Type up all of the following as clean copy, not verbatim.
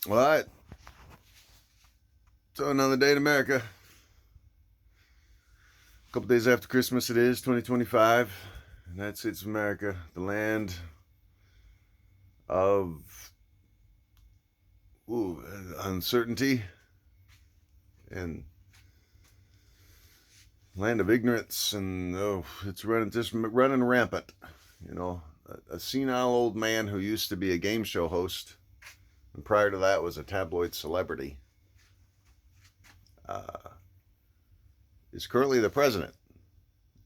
All right. So another day in America. A couple days after Christmas it is, 2025. United States of America, the land of uncertainty and land of ignorance, and it's running rampant. You know, a senile old man who used to be a game show host, and prior to that was a tabloid celebrity, is currently the president of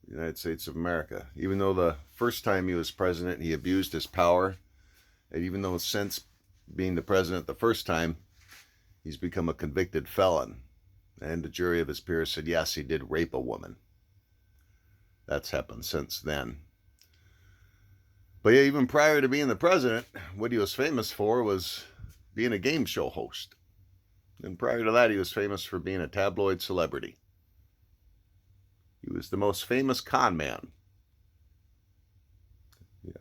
the United States of America. Even though the first time he was president, he abused his power, and even though since being the president the first time, he's become a convicted felon. And the jury of his peers said, yes, he did rape a woman. That's happened since then. But yeah, even prior to being the president, what he was famous for was being a game show host. And prior to that, he was famous for being a tabloid celebrity. He was the most famous con man. Yeah.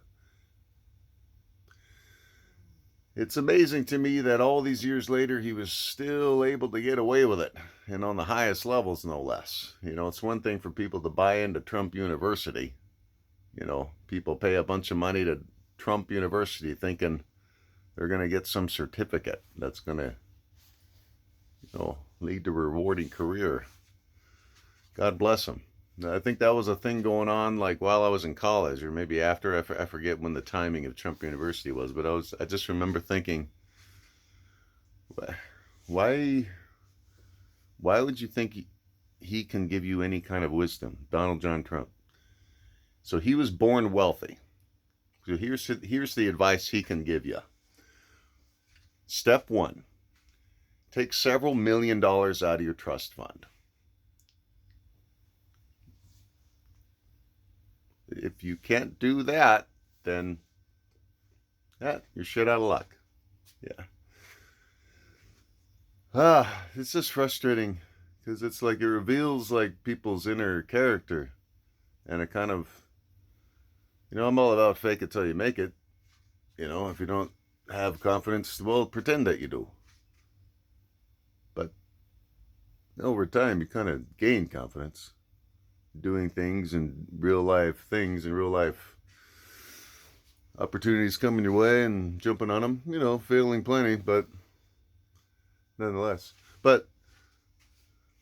It's amazing to me that all these years later, he was still able to get away with it, and on the highest levels, no less. You know, it's one thing for people to buy into Trump University. You know, people pay a bunch of money to Trump University thinking they're going to get some certificate that's going to, lead to a rewarding career. God bless them. I think that was a thing going on like while I was in college, or maybe after. I forget when the timing of Trump University was, but I just remember thinking, why would you think he can give you any kind of wisdom? Donald John Trump. So he was born wealthy. So here's the advice he can give you. Step one, take several $1 million out of your trust fund. If you can't do that, then you're shit out of luck. Yeah. It's just frustrating because it's like it reveals like people's inner character, and it kind of, I'm all about fake it till you make it. If you don't have confidence, well, pretend that you do. But over time, you kind of gain confidence doing things and real life opportunities coming your way and jumping on them, failing plenty, but nonetheless. But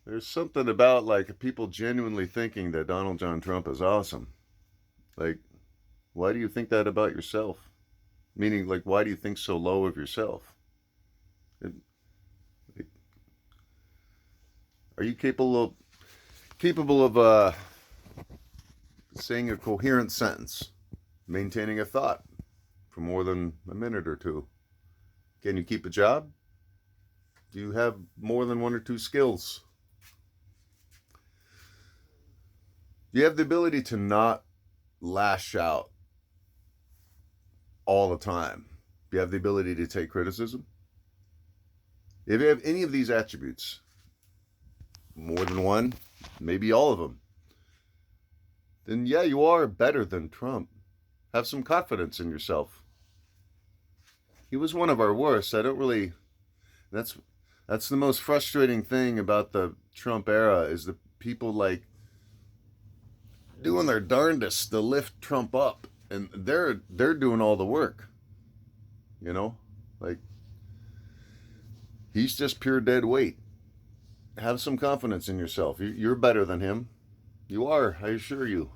there's something about like people genuinely thinking that Donald John Trump is awesome. Like, why do you think that about yourself? Meaning, like, why do you think so low of yourself? Are you capable of saying a coherent sentence, maintaining a thought for more than a minute or two? Can you keep a job? Do you have more than one or two skills? Do you have the ability to not lash out all the time? Do you have the ability to take criticism? If you have any of these attributes, more than one, maybe all of them, then yeah, you are better than Trump. Have some confidence in yourself. He was one of our worst. That's the most frustrating thing about the Trump era, is the people like doing their darndest to lift Trump up, and they're doing all the work. Like, he's just pure dead weight. Have some confidence in yourself. You're better than him. You are, I assure you.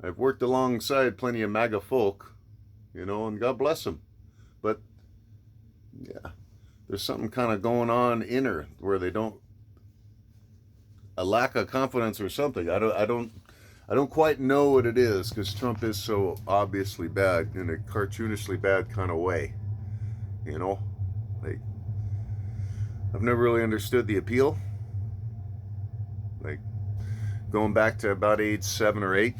I've worked alongside plenty of MAGA folk, and God bless them. But, yeah, there's something kind of going on inner where they don't, a lack of confidence or something. I don't quite know what it is, because Trump is so obviously bad in a cartoonishly bad kind of way. Like, I've never really understood the appeal. Like, going back to about age 7 or 8,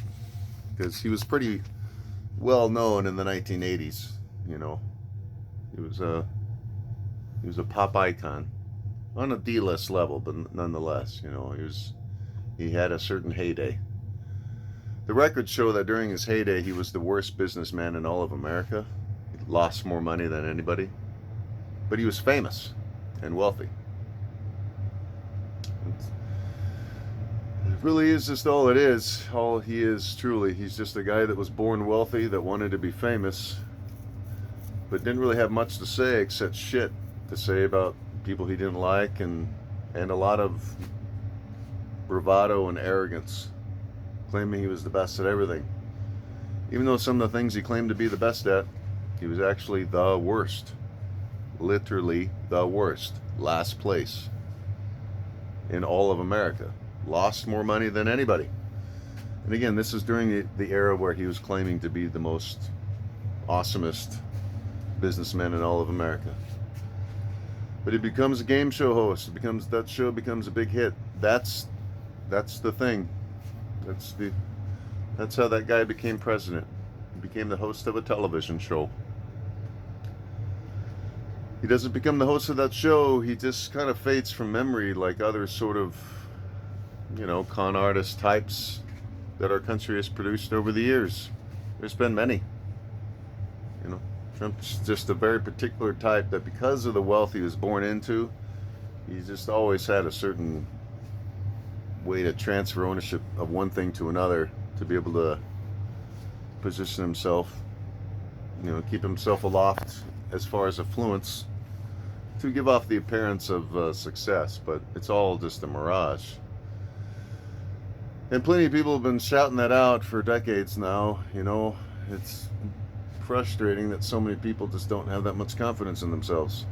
because he was pretty well known in the 1980s. He was a pop icon on a D-list level, but nonetheless, he had a certain heyday. The records show that during his heyday, he was the worst businessman in all of America. He lost more money than anybody. but he was famous and wealthy. It really is just all it is. All he is, truly. He's just a guy that was born wealthy, that wanted to be famous, but didn't really have much to say except shit to say about people he didn't like, and a lot of bravado and arrogance, claiming he was the best at everything. Even though some of the things he claimed to be the best at, he was actually the worst. Literally the worst. Last place in all of America. Lost more money than anybody. And again, this is during the era where he was claiming to be the most awesomest businessman in all of America. But he becomes a game show host. That show becomes a big hit. That's the thing. That's how that guy became president. He became the host of a television show. He doesn't become the host of that show. He just kind of fades from memory like other sort of, con artist types that our country has produced over the years. There's been many. Trump's just a very particular type that, because of the wealth he was born into, he just always had a certain way to transfer ownership of one thing to another, to be able to position himself, keep himself aloft as far as affluence, to give off the appearance of success. But it's all just a mirage. And plenty of people have been shouting that out for decades now. It's frustrating that so many people just don't have that much confidence in themselves.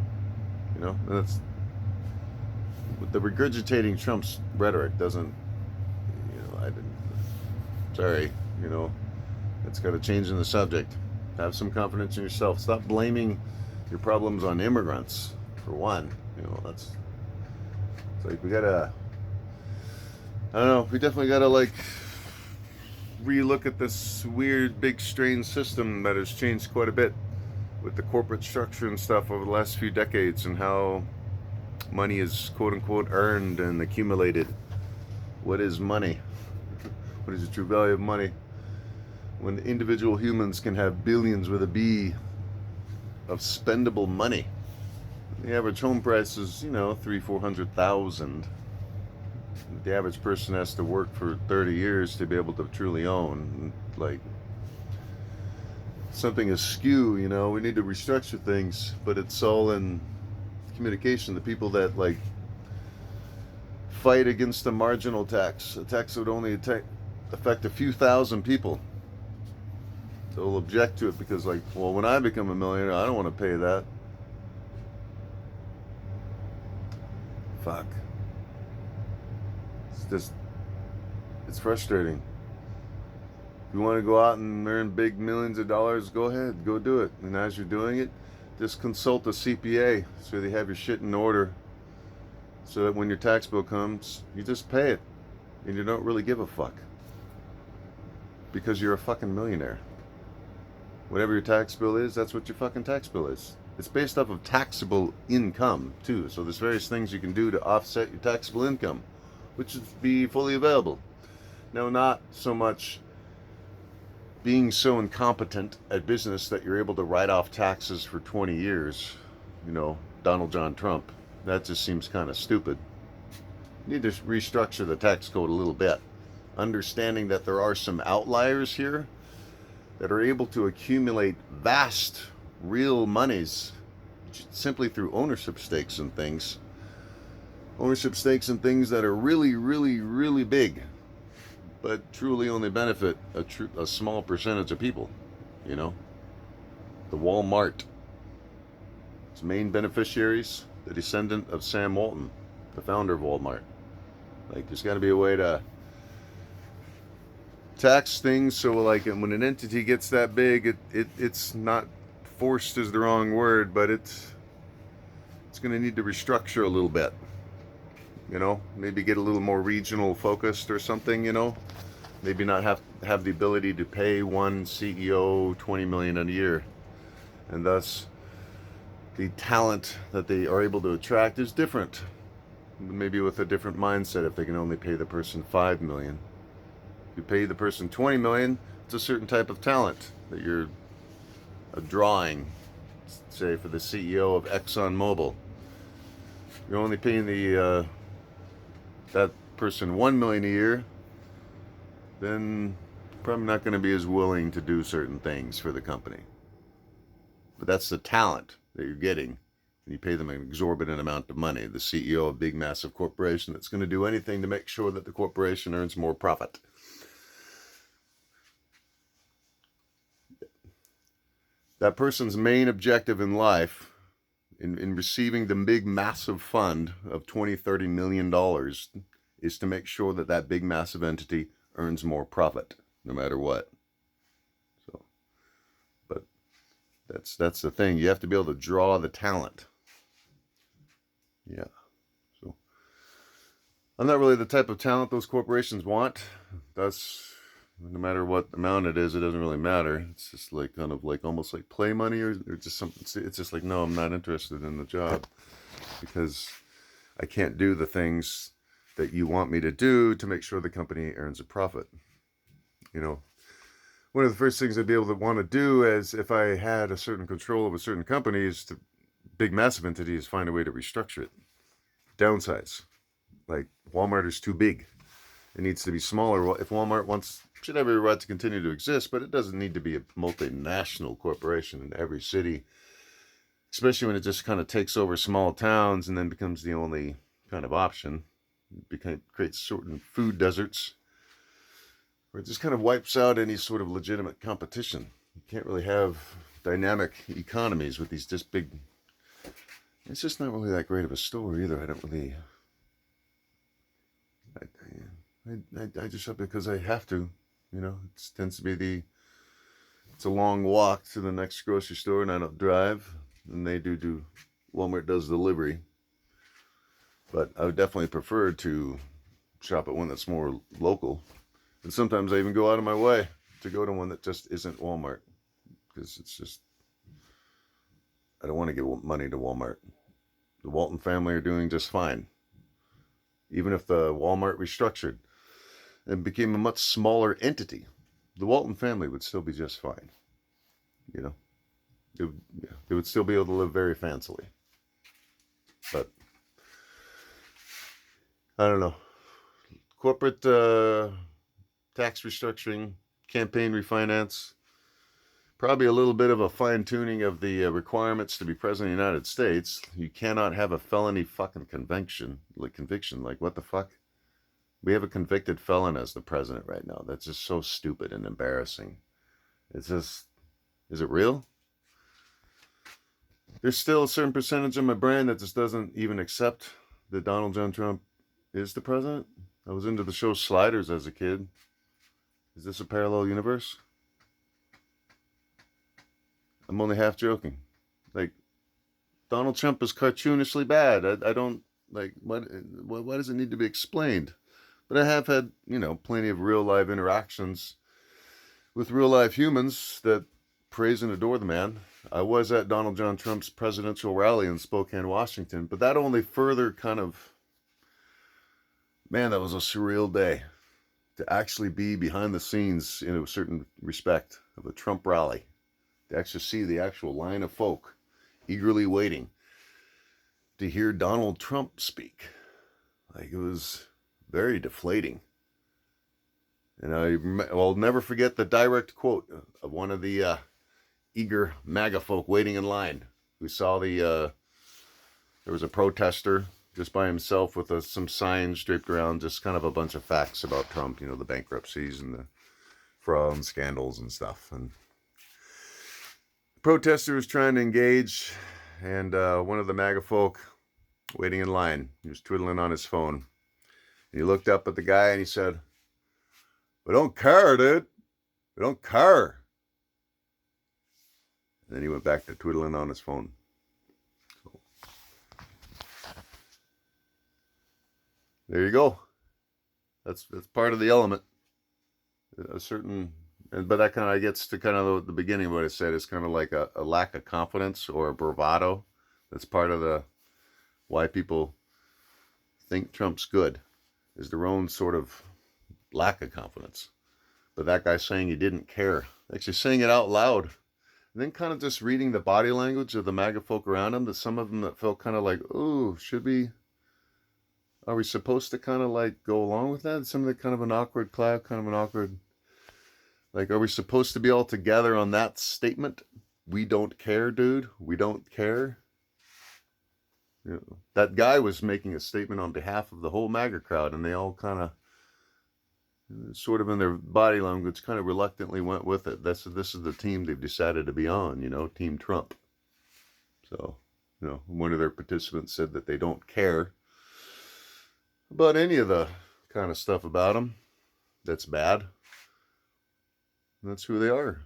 And that's the regurgitating Trump's rhetoric doesn't, it's got to change in the subject. Have some confidence in yourself. Stop blaming your problems on immigrants, for one. It's like we gotta, we definitely gotta relook at this weird, big, strange system that has changed quite a bit with the corporate structure and stuff over the last few decades, and how money is quote-unquote earned and accumulated. What is money? What is the true value of money? When individual humans can have billions with a B of spendable money. The average home price is, $300,000-$400,000. The average person has to work for 30 years to be able to truly own. Something askew, we need to restructure things, but it's all in communication. The people that fight against a marginal tax, a tax that would only affect a few thousand people, they'll object to it because when I become a millionaire, I don't want to pay that. Fuck. It's frustrating. If you want to go out and earn big millions of dollars, go ahead, go do it. And as you're doing it, just consult a CPA so they have your shit in order, so that when your tax bill comes, you just pay it and you don't really give a fuck, because you're a fucking millionaire. Whatever your tax bill is, that's what your fucking tax bill is. It's based off of taxable income too, so there's various things you can do to offset your taxable income, which would be fully available. Now, not so much being so incompetent at business that you're able to write off taxes for 20 years, Donald John Trump. That just seems kind of stupid. You need to restructure the tax code a little bit, understanding that there are some outliers here that are able to accumulate vast real monies simply through ownership stakes and things. Ownership stakes and things that are really, really, really big, but truly only benefit a small percentage of people. The Walmart. Its main beneficiaries, the descendant of Sam Walton, the founder of Walmart. There's got to be a way to tax things so when an entity gets that big, it's not forced is the wrong word, but it's going to need to restructure a little bit. Maybe get a little more regional focused or something. Maybe not have the ability to pay one CEO $20 million a year, and thus the talent that they are able to attract is different. Maybe with a different mindset. If they can only pay the person $5 million, if you pay the person $20 million, it's a certain type of talent that you're drawing say for the CEO of ExxonMobil, you're only paying the that person $1 million a year, then probably not going to be as willing to do certain things for the company. But that's the talent that you're getting. And you pay them an exorbitant amount of money. The CEO of a big, massive corporation that's going to do anything to make sure that the corporation earns more profit. That person's main objective in life, in receiving the big, massive fund of $20-30 million, is to make sure that that big, massive entity earns more profit, no matter what. So, but that's the thing. You have to be able to draw the talent. Yeah. So I'm not really the type of talent those corporations want. That's no matter what amount it is, it doesn't really matter. It's just like kind of like almost like play money or just something. It's just like, no, I'm not interested in the job because I can't do the things that you want me to do to make sure the company earns a profit. You know, one of the first things I'd be able to want to do is if I had a certain control of a certain company is to big massive entity is find a way to restructure it, downsize. Like Walmart is too big. It needs to be smaller. Well, if Walmart should have every right to continue to exist, but it doesn't need to be a multinational corporation in every city, especially when it just kind of takes over small towns and then becomes the only kind of option. It creates certain food deserts where it just kind of wipes out any sort of legitimate competition. You can't really have dynamic economies with these just big. It's just not really that great of a story either. I don't really. I just shop because I have to, you know. It tends to be it's a long walk to the next grocery store, and I don't drive. And they do. Walmart does delivery, but I would definitely prefer to shop at one that's more local. And sometimes I even go out of my way to go to one that just isn't Walmart because it's just I don't want to give money to Walmart. The Walton family are doing just fine. Even if the Walmart restructured and became a much smaller entity, the Walton family would still be just fine. You know, they would still be able to live very fancily. But I don't know. Corporate tax restructuring, campaign refinance, probably a little bit of a fine-tuning of the requirements to be president of the United States. You cannot have a felony fucking conviction. Like, what the fuck? We have a convicted felon as the president right now. That's just so stupid and embarrassing. It's just, is it real? There's still a certain percentage of my brain that just doesn't even accept that Donald John Trump is the president. I was into the show Sliders as a kid. Is this a parallel universe? I'm only half joking. Like, Donald Trump is cartoonishly bad. I don't, like, why does it need to be explained? But I have had, you know, plenty of real life interactions with real life humans that praise and adore the man. I was at Donald John Trump's presidential rally in Spokane, Washington, but that only further kind of, man, that was a surreal day to actually be behind the scenes in a certain respect of a Trump rally, to actually see the actual line of folk eagerly waiting to hear Donald Trump speak. Like, it was very deflating. And I'll never forget the direct quote of one of the eager MAGA folk waiting in line who saw there was a protester just by himself with some signs draped around, just kind of a bunch of facts about Trump, you know, the bankruptcies and the fraud and scandals and stuff. And the protester was trying to engage, and one of the MAGA folk waiting in line, he was twiddling on his phone. And he looked up at the guy and he said, "We don't care, dude. We don't care." And then he went back to twiddling on his phone. So, there you go. That's part of the element. A certain, but that kind of gets to kind of the beginning of what I said. It's kind of like a lack of confidence or a bravado. That's part of the why people think Trump's good, is their own sort of lack of confidence. But that guy saying he didn't care, actually saying it out loud, And then kind of just reading the body language of the MAGA folk around him, that some of them that felt kind of like, oh, are we supposed to kind of like go along with that? Some of the kind of an awkward clap, kind of an awkward, like, are we supposed to be all together on that statement? We don't care, dude. We don't care. You know, that guy was making a statement on behalf of the whole MAGA crowd, and they all kind of, sort of in their body language, kind of reluctantly went with it. This is the team they've decided to be on, Team Trump. So, one of their participants said that they don't care about any of the kind of stuff about them that's bad. That's who they are.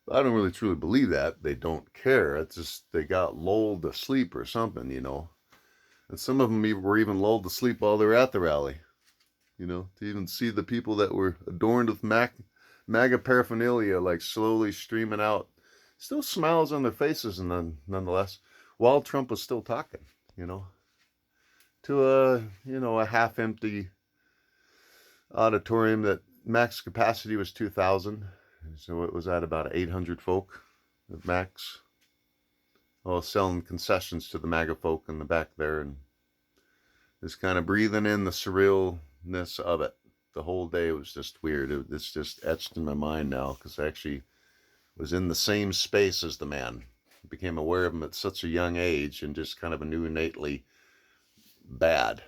I don't really truly believe that. They don't care. It's just they got lulled to sleep or something, And some of them were even lulled to sleep while they were at the rally. To even see the people that were adorned with MAGA paraphernalia, like slowly streaming out. Still smiles on their faces, and nonetheless, while Trump was still talking, to a half-empty auditorium that max capacity was 2,000. So it was at about 800 folk at max. All selling concessions to the MAGA folk in the back there, and just kind of breathing in the surrealness of it. The whole day was just weird. It's just etched in my mind now, because I actually was in the same space as the man. Became aware of him at such a young age, and just kind of knew innately bad,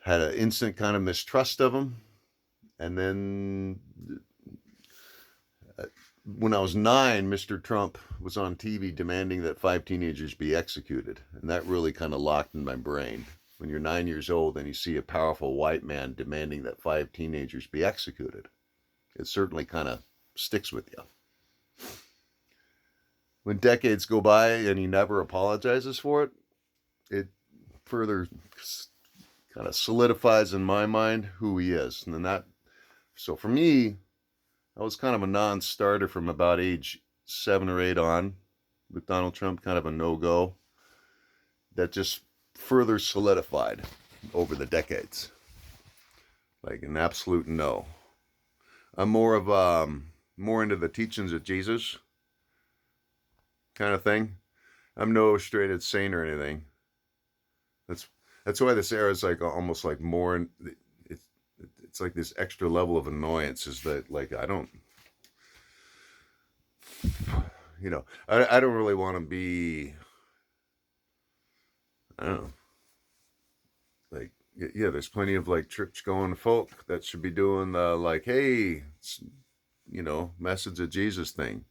Had an instant kind of mistrust of him. And then when I was 9, Mr. Trump was on TV demanding that 5 teenagers be executed. And that really kind of locked in my brain. When you're 9 years old and you see a powerful white man demanding that 5 teenagers be executed, it certainly kind of sticks with you. When decades go by and he never apologizes for it, it further kind of solidifies in my mind who he is. And then so for me, I was kind of a non-starter from about age 7 or 8 on, with Donald Trump kind of a no-go. That just further solidified over the decades. Like an absolute no. I'm more into the teachings of Jesus kind of thing. I'm no straight-edge saint or anything. That's why this era is like almost like more. It's like this extra level of annoyance is that, like, I don't really want to be, I don't know, like, yeah, there's plenty of like church going folk that should be doing the like, hey, message of Jesus thing,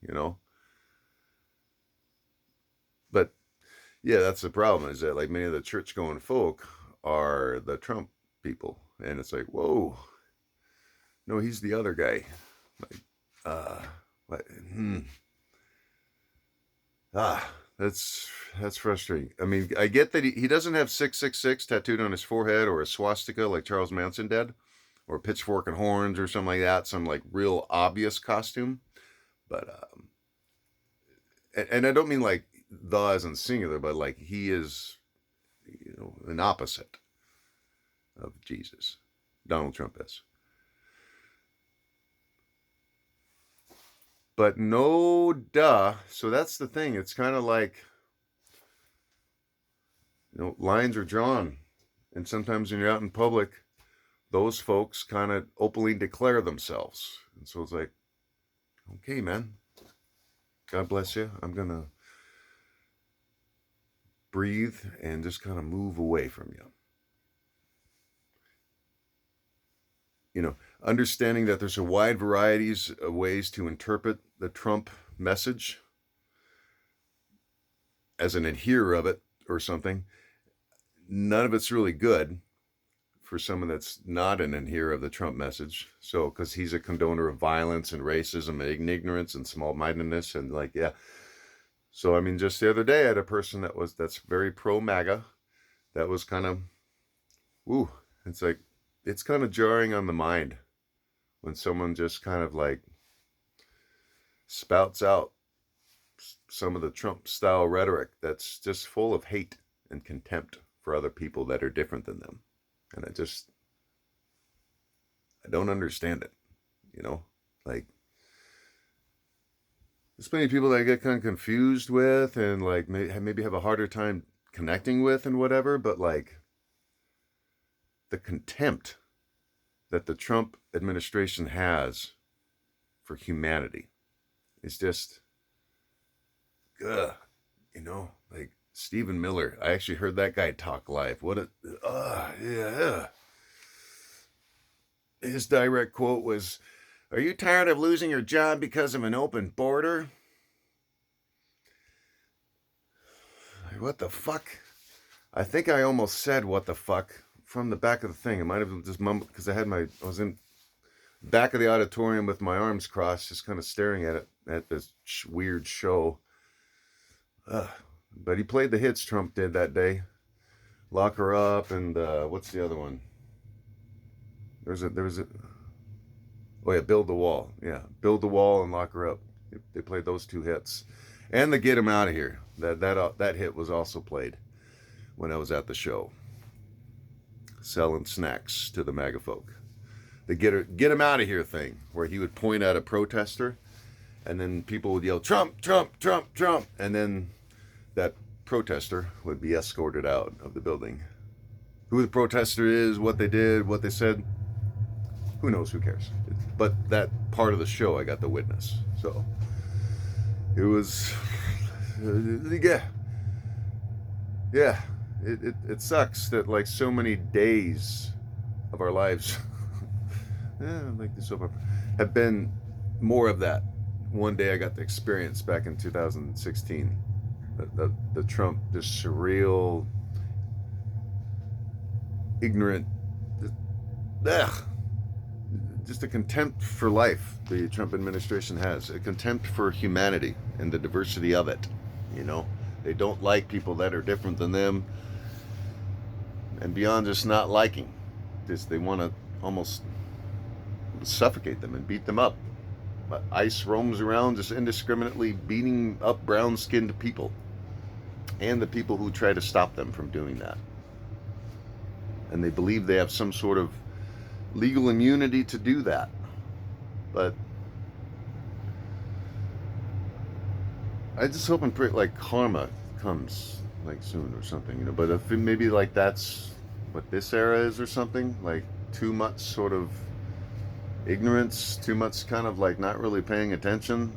But yeah, that's the problem, is that like many of the church going folk are the Trump people. And it's like, whoa, no, he's the other guy. Like, that's frustrating. I mean, I get that he doesn't have 666 tattooed on his forehead, or a swastika like Charles Manson did, or a pitchfork and horns or something like that, some like real obvious costume. But and I don't mean like the as in singular, but like he is, an opposite of Jesus. Donald Trump is. But no duh. So that's the thing. It's kind of like, lines are drawn. And sometimes when you're out in public, those folks kind of openly declare themselves. And so it's like, okay, man, God bless you. I'm going to breathe and just kind of move away from you. Understanding that there's a wide varieties of ways to interpret the Trump message as an adherer of it or something. None of it's really good for someone that's not an adherer of the Trump message. So, because he's a condoner of violence and racism and ignorance and small-mindedness and like, yeah. So, I mean, just the other day I had a person that's very pro-MAGA that was kind of, it's like, it's kind of jarring on the mind when someone just kind of like spouts out some of the Trump style rhetoric that's just full of hate and contempt for other people that are different than them. And I don't understand it. You know, like there's many people that I get kind of confused with and like maybe have a harder time connecting with and whatever, but like the contempt that the Trump administration has for humanity is just, ugh, you know, like Stephen Miller. I actually heard that guy talk live. What a, yeah. His direct quote was, "Are you tired of losing your job because of an open border?" Like, what the fuck? I think I almost said "what the fuck" from the back of the thing. I might have just mumbled because I was in back of the auditorium with my arms crossed, just kind of staring at it at this weird show. But he played the hits Trump did that day. Lock Her Up and what's the other one? There was a oh yeah, Build the Wall. Yeah, Build the Wall and Lock Her Up. They played those two hits, and the Get Him Out of Here. That hit was also played when I was at the show, selling snacks to the MAGA folk. The Get Him Out of Here thing, where he would point at a protester, and then people would yell Trump, Trump, Trump, Trump, and then that protester would be escorted out of the building. Who the protester is, what they did, what they said, who knows, who cares? But that part of the show I got to witness. So it was, yeah. It sucks that like so many days of our lives, like this so have been more of that. One day I got to experience back in 2016, the Trump, this surreal, ignorant, just a contempt for life the Trump administration has, a contempt for humanity and the diversity of it. You know, they don't like people that are different than them, and beyond just not liking, they want to almost suffocate them and beat them up. But ICE roams around just indiscriminately beating up brown-skinned people and the people who try to stop them from doing that. And they believe they have some sort of legal immunity to do that. But I just hope and pray like karma comes like soon or something, you know. But if maybe like that's what this era is or something, like too much sort of ignorance, too much kind of like not really paying attention,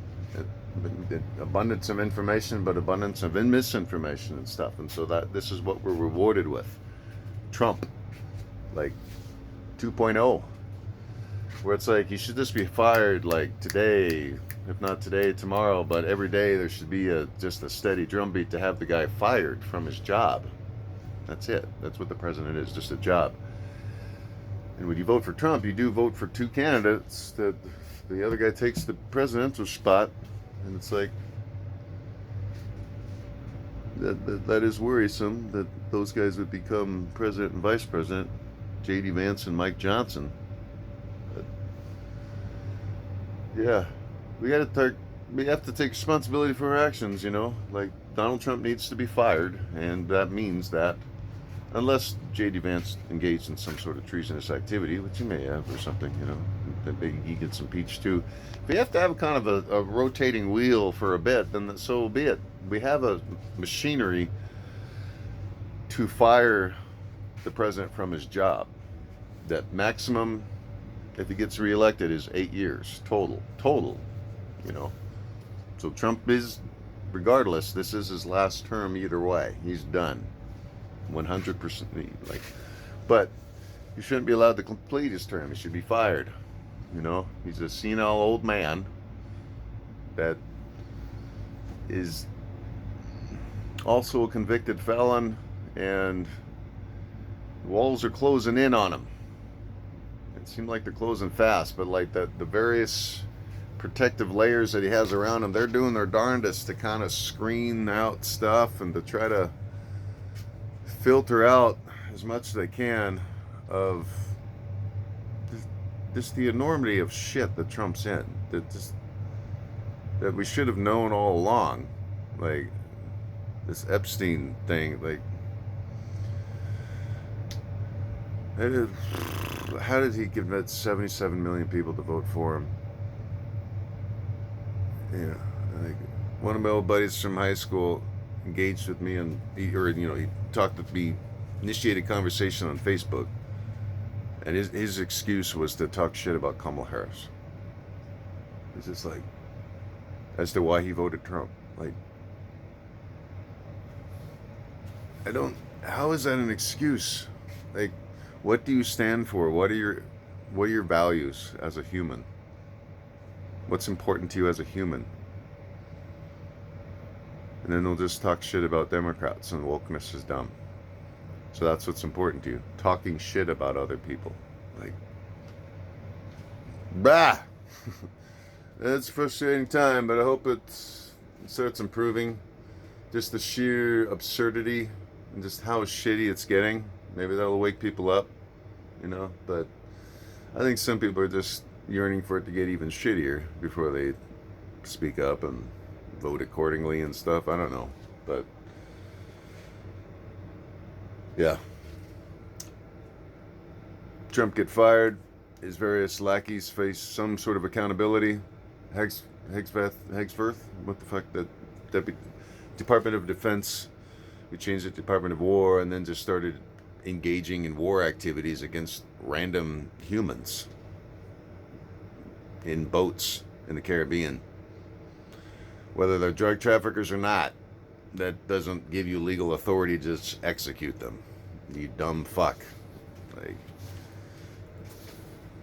abundance of information but abundance of misinformation and stuff. And so that this is what we're rewarded with. Trump like 2.0, where it's like he should just be fired like today, if not today, tomorrow, but every day there should be just a steady drumbeat to have the guy fired from his job. That's it. That's what the president is, just a job. And when you vote for Trump, you do vote for two candidates that the other guy takes the presidential spot, and it's like that is worrisome that those guys would become president and vice president, J.D. Vance and Mike Johnson. But yeah, we have to take responsibility for our actions, you know. Like Donald Trump needs to be fired, and that means that unless J.D. Vance engaged in some sort of treasonous activity, which he may have or something, you know, that maybe he gets impeached too. If we have to have kind of a rotating wheel for a bit, then so be it. We have a machinery to fire the president from his job. That maximum, if he gets reelected, is 8 years total, you know. So Trump is, regardless, this is his last term either way. He's done. 100%. Like, but he shouldn't be allowed to complete his term. He should be fired. You know, he's a senile old man that is also a convicted felon, and the walls are closing in on him. It seemed like they're closing fast, but like the various protective layers that he has around him, they're doing their darndest to kind of screen out stuff and to try to filter out as much as they can of just the enormity of shit that Trump's in, that we should have known all along. Like this Epstein thing, like How did he convince 77 million people to vote for him? Yeah, like one of my old buddies from high school engaged with me and he talked with me, initiated conversation on Facebook, and his excuse was to talk shit about Kamala Harris. It's just like, as to why he voted Trump. Like, I don't. How is that an excuse? Like, what do you stand for? What are your values as a human? What's important to you as a human? And then they'll just talk shit about Democrats and wokeness is dumb. So that's what's important to you. Talking shit about other people. Like, bah! It's a frustrating time, but I hope it starts improving. Just the sheer absurdity and just how shitty it's getting. Maybe that'll wake people up, but I think some people are just yearning for it to get even shittier before they speak up and vote accordingly and stuff. I don't know. But yeah. Trump get fired. His various lackeys face some sort of accountability. Hegsworth, what the fuck? The Department of Defense. We changed it to Department of War, and then just started engaging in war activities against random humans in boats in the Caribbean. Whether they're drug traffickers or not, that doesn't give you legal authority to just execute them. You dumb fuck. Like,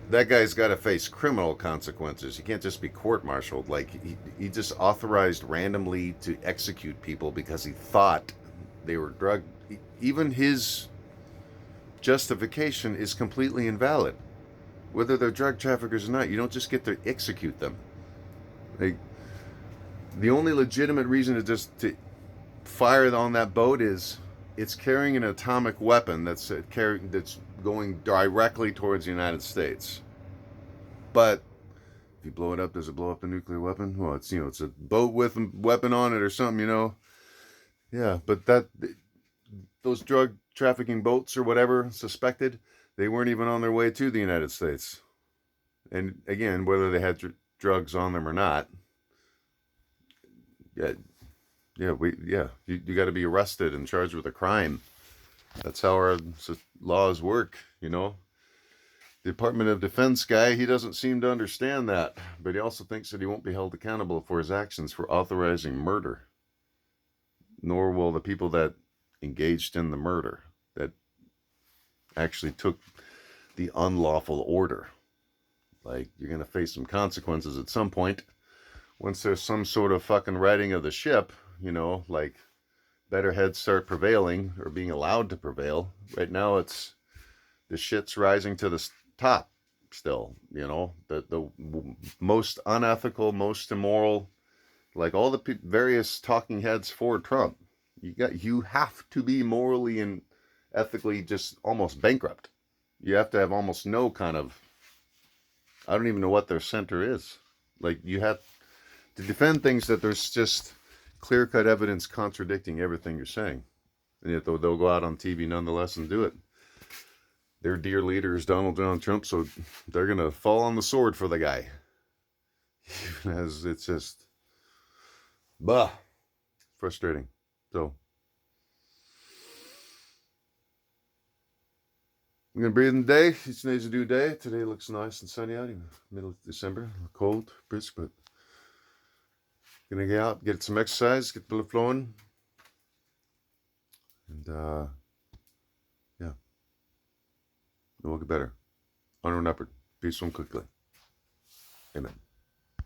that guy's got to face criminal consequences. He can't just be court-martialed. Like, he just authorized randomly to execute people because he thought they were drug. Even his justification is completely invalid. Whether they're drug traffickers or not, you don't just get to execute them. Like, the only legitimate reason to fire on that boat is it's carrying an atomic weapon that's going directly towards the United States. But if you blow it up, does it blow up a nuclear weapon? Well, it's a boat with a weapon on it or something. Yeah, but those drug trafficking boats or whatever suspected, they weren't even on their way to the United States. And again, whether they had drugs on them or not, you got to be arrested and charged with a crime. That's how our laws work. The Department of Defense guy, he doesn't seem to understand that, but he also thinks that he won't be held accountable for his actions for authorizing murder. Nor will the people that engaged in the murder, that actually took the unlawful order. Like, you're going to face some consequences at some point once there's some sort of fucking righting of the ship, like better heads start prevailing or being allowed to prevail. Right now, it's the shit's rising to the top still, the most unethical, most immoral, like all the various talking heads for Trump. You have to be morally and ethically just almost bankrupt. You have to have almost no kind of, I don't even know what their center is. Like, you have to defend things that there's just clear-cut evidence contradicting everything you're saying. And yet they'll go out on TV nonetheless and do it. Their dear leader is Donald John Trump, so they're going to fall on the sword for the guy. Even as it's just, frustrating. So, I'm going to breathe in the day. Each day's a new day. Today looks nice and sunny out, middle of December. Cold, brisk, but going to get out, get some exercise, get the blood flowing. And, yeah. It will get better. Onward and upward. Peace and quickly. Amen.